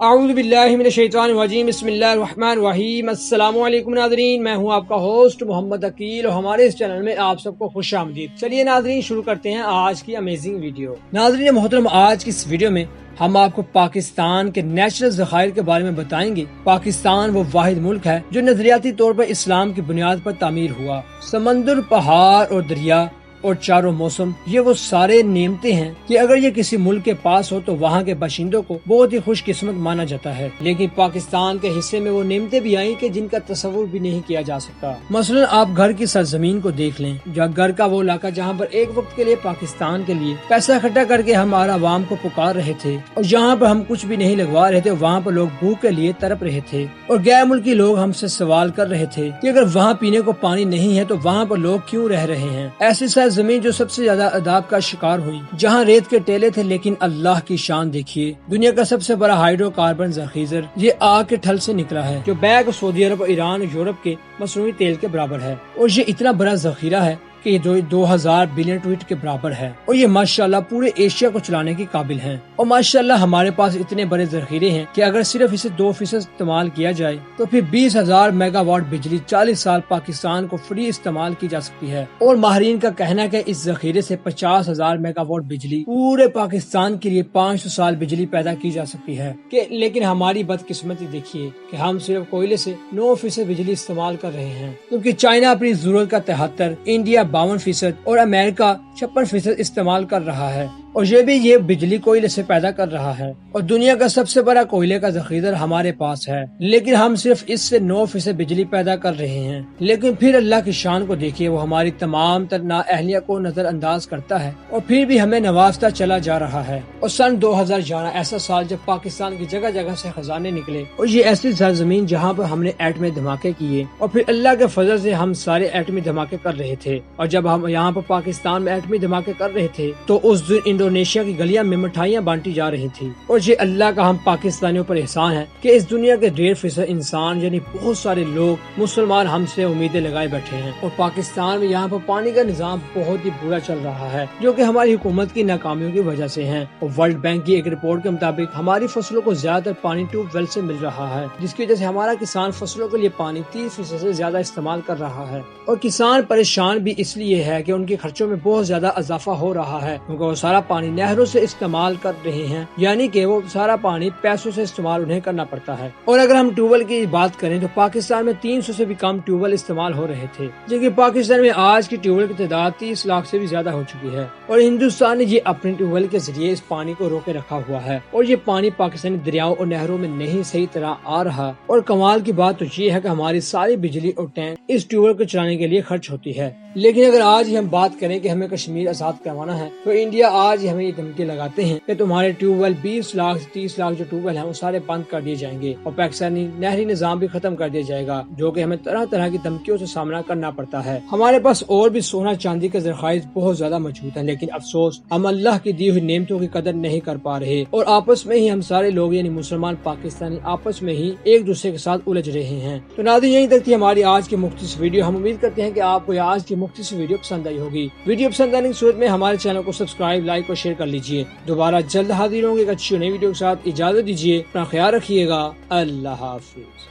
اعوذ باللہ من الشیطان الرجیم بسم اللہ الرحمن الرحیم۔ السلام علیکم ناظرین، میں ہوں آپ کا ہوسٹ محمد عقیل اور ہمارے اس چینل میں آپ سب کو خوش آمدید۔ چلیے ناظرین شروع کرتے ہیں آج کی امیزنگ ویڈیو۔ ناظرین محترم، آج کی اس ویڈیو میں ہم آپ کو پاکستان کے نیچرل ذخائر کے بارے میں بتائیں گے۔ پاکستان وہ واحد ملک ہے جو نظریاتی طور پر اسلام کی بنیاد پر تعمیر ہوا۔ سمندر، پہاڑ اور دریا اور چاروں موسم، یہ وہ سارے نعمتیں ہیں کہ اگر یہ کسی ملک کے پاس ہو تو وہاں کے باشندوں کو بہت ہی خوش قسمت مانا جاتا ہے۔ لیکن پاکستان کے حصے میں وہ نعمتیں بھی آئیں کہ جن کا تصور بھی نہیں کیا جا سکتا۔ مثلا آپ گھر کی سرزمین کو دیکھ لیں، گھر کا وہ علاقہ جہاں پر ایک وقت کے لیے پاکستان کے لیے پیسہ اکٹھا کر کے ہمارا عوام کو پکار رہے تھے، اور جہاں پر ہم کچھ بھی نہیں لگوا رہے تھے وہاں پر لوگ بھوک کے لیے تڑپ رہے تھے، اور غیر ملکی لوگ ہم سے سوال کر رہے تھے کہ اگر وہاں پینے کو پانی نہیں ہے تو وہاں پر لوگ کیوں رہ رہے ہیں۔ ایسی سرزمین جو سب سے زیادہ عذاب کا شکار ہوئی، جہاں ریت کے ٹیلے تھے، لیکن اللہ کی شان دیکھیے، دنیا کا سب سے بڑا ہائیڈرو کاربن ذخیرہ یہ آگ کے ٹھل سے نکلا ہے، جو بیگ سعودی عرب اور ایران اور یورپ کے مصنوعی تیل کے برابر ہے، اور یہ اتنا بڑا ذخیرہ ہے کہ یہ 2000 بلین ٹویٹ کے برابر ہے، اور یہ ماشاءاللہ پورے ایشیا کو چلانے کی قابل ہیں۔ اور ماشاءاللہ ہمارے پاس اتنے بڑے ذخیرے ہیں کہ اگر صرف اسے 2% استعمال کیا جائے تو پھر 20,000 میگا واٹ بجلی 40 سال پاکستان کو فری استعمال کی جا سکتی ہے، اور ماہرین کا کہنا ہے کہ اس ذخیرے سے 50,000 میگا واٹ بجلی پورے پاکستان کے لیے 500 سال بجلی پیدا کی جا سکتی ہے۔ لیکن ہماری بدقسمتی دیکھیے کہ ہم صرف کوئلے سے 9% بجلی استعمال کر رہے ہیں، کیونکہ چائنا اپنی ضرورت کا 73%، انڈیا 52% اور امریکہ 56% استعمال کر رہا ہے، اور یہ بجلی کوئلے سے پیدا کر رہا ہے، اور دنیا کا سب سے بڑا کوئلے کا ذخیرہ ہمارے پاس ہے، لیکن ہم صرف اس سے 9% بجلی پیدا کر رہے ہیں۔ لیکن پھر اللہ کی شان کو دیکھیے، وہ ہماری تمام تر نااہلیہ کو نظر انداز کرتا ہے اور پھر بھی ہمیں نوازتا چلا جا رہا ہے۔ اور سن 2011 ایسا سال جب پاکستان کی جگہ جگہ سے خزانے نکلے، اور یہ ایسی سرزمین جہاں پر ہم نے ایٹمی دھماکے کیے، اور پھر اللہ کے فضل سے ہم سارے ایٹمی دھماکے کر رہے تھے، اور جب ہم یہاں پر پاکستان میں ایٹمی دھماکے کر رہے تھے تو اس دن انڈونیشیا کی گلیاں میں مٹھائیاں بانٹی جا رہی تھی۔ اور یہ اللہ کا ہم پاکستانیوں پر احسان ہے کہ اس دنیا کے 1.5% انسان یعنی بہت سارے لوگ مسلمان ہم سے امیدیں لگائے بیٹھے ہیں، اور پاکستان میں یہاں پر پانی کا نظام بہت ہی برا چل رہا ہے، جو کہ ہماری حکومت کی ناکامیوں کی وجہ سے ہے۔ اور ورلڈ بینک کی ایک رپورٹ کے مطابق ہماری فصلوں کو زیادہ تر پانی ٹیوب ویل سے مل رہا ہے، جس کی وجہ سے ہمارا کسان فصلوں کے لیے پانی 30% سے زیادہ استعمال کر رہا ہے، اور کسان پریشان بھی اس لیے ہے کہ ان کے خرچوں میں بہت زیادہ اضافہ ہو رہا ہے، کیونکہ وہ سارا پانی نہروں سے استعمال کر رہے ہیں، یعنی کہ وہ سارا پانی پیسوں سے استعمال انہیں کرنا پڑتا ہے۔ اور اگر ہم ٹیوب ویل کی بات کریں تو پاکستان میں 300 سے بھی کم ٹیوب ویل استعمال ہو رہے تھے، جبکہ پاکستان میں آج کی ٹیوب ویل کی تعداد 30 لاکھ سے بھی زیادہ ہو چکی ہے، اور ہندوستان نے یہ اپنے ٹیوب ویل کے ذریعے اس پانی کو روکے رکھا ہوا ہے، اور یہ پانی پاکستانی دریاؤں اور نہروں میں نہیں صحیح طرح آ رہا۔ اور کمال کی بات تو یہ ہے کہ ہماری ساری بجلی اور ٹینک اس ٹیوب ویل کو چلانے کے لیے خرچ ہوتی ہے۔ لیکن اگر آج ہم بات کریں کہ ہمیں کشمیر آزاد کروانا ہے تو انڈیا آج ہمیں یہ دھمکی لگاتے ہیں کہ تمہارے ٹیوب ویل 20 لاکھ سے 30 لاکھ جو ٹیوب ویل ہیں وہ سارے بند کر دیے جائیں گے، اور پاکستانی نہری نظام بھی ختم کر دیا جائے گا، جو کہ ہمیں طرح طرح کی دھمکیوں سے سامنا کرنا پڑتا ہے۔ ہمارے پاس اور بھی سونا چاندی کے ذخائر بہت زیادہ موجود ہیں، لیکن افسوس ہم اللہ کی دی ہوئی نعمتوں کی قدر نہیں کر پا رہے، اور آپس میں ہی ہم سارے لوگ یعنی مسلمان پاکستانی آپس میں ہی ایک دوسرے کے ساتھ الجھ رہے ہیں۔ تو ناظرین یہیں تک تھی ہماری آج کی مختصر ویڈیو۔ ہم امید کرتے ہیں کہ آپ کو آج کی مختصر ویڈیو پسند آئی ہوگی۔ ویڈیو پسند آنے کی صورت میں ہمارے چینل کو سبسکرائب، لائک اور شیئر کر لیجیے۔ دوبارہ جلد حاضر ہوں گے ایک اچھی نئی ویڈیو کے ساتھ۔ اجازت دیجیے، اپنا خیال رکھیے گا۔ اللہ حافظ۔